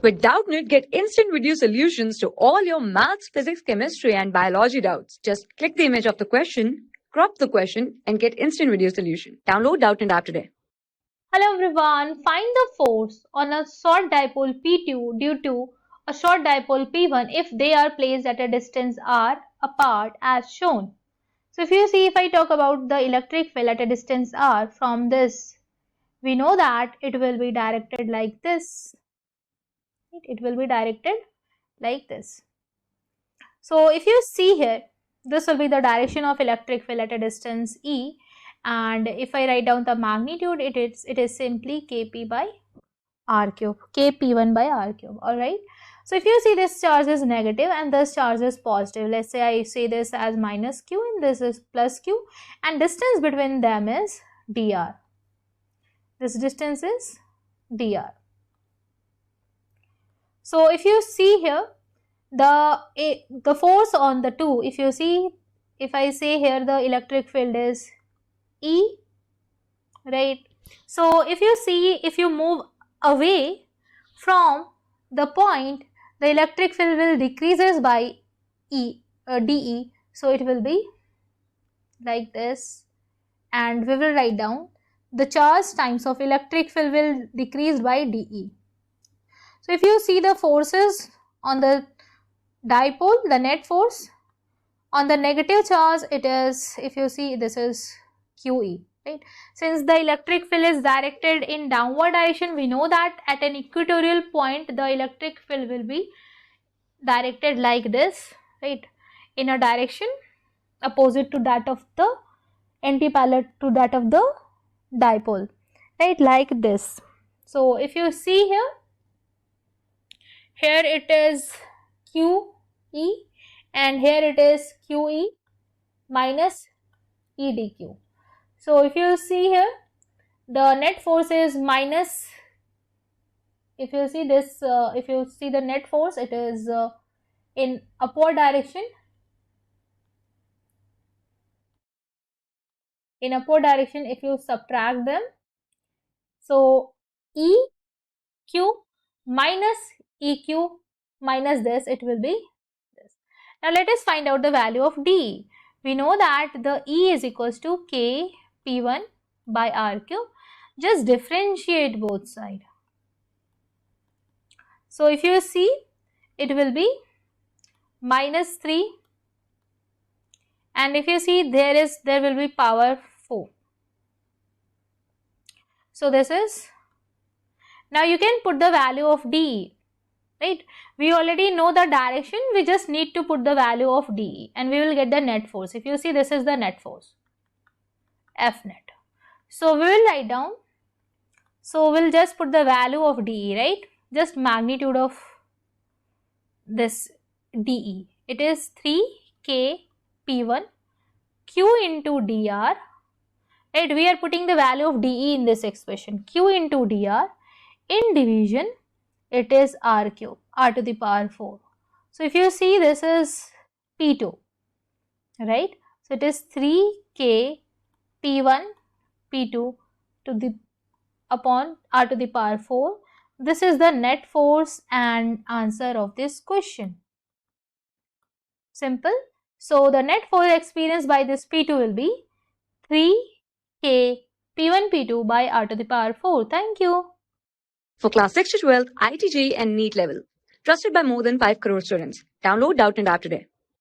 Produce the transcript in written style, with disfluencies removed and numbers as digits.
With Doubtnut, get instant video solutions to all your maths, physics, chemistry, and biology doubts. Just click the image of the question, crop the question, and get instant video solution. Download Doubtnut app today. Hello everyone, find the force on a short dipole P2 due to a short dipole P1 if they are placed at a distance r apart as shown. So if I talk about the electric field at a distance r from this, we know that it will be directed like this. It will be directed like this. So if you see here, this will be the direction of electric field at a distance E, and if I write down the magnitude, it is simply Kp by r cube, Kp1 by r cube. Alright. So if you see this charge is negative and this charge is positive, let's say I say this as minus q and this is plus q, and distance between them is dr. This distance is dr. So if you see here, the force on the two, if I say here the electric field is E, right? So if you move away from the point, the electric field will decreases by dE. So it will be like this, and we will write down the charge times of electric field will decrease by dE. So if you see the forces on the dipole, the net force on the negative charge, it is, if you see, this is QE, right? Since the electric field is directed in downward direction, we know that at an equatorial point the electric field will be directed like this, right, in a direction opposite to that of the anti-parallel to that of the dipole, right, like this. So if you see here it is QE and here it is QE minus EdQ. So if you see here, the net force is minus, if you see this, if you see the net force, it is in upward direction. In upward direction, if you subtract them, so EQ minus EQ minus this, it will be this. Now let us find out the value of D. We know that the E is equals to K P1 by R cube. Just differentiate both sides. So if you see, it will be minus 3, and if you see, there will be power 4. So this is, now you can put the value of D, right? We already know the direction, we just need to put the value of D and we will get the net force. If you see, this is the net force, F net. So we will write down, so we'll just put the value of DE, right? Just magnitude of this DE. It is 3K P1 Q into dr, right? We are putting the value of DE in this expression, Q into dr, in division it is r cube, r to the power 4. So if you see, this is P2, right? So it is 3K P1 P2 to the upon r to the power 4. This is the net force and answer of this question. Simple. So the net force experienced by this P2 will be 3K P1 P2 by r to the power 4. Thank you. For class 6 to 12, IIT JEE and NEET level. Trusted by more than 5 crore students. Download Doubtnut app today.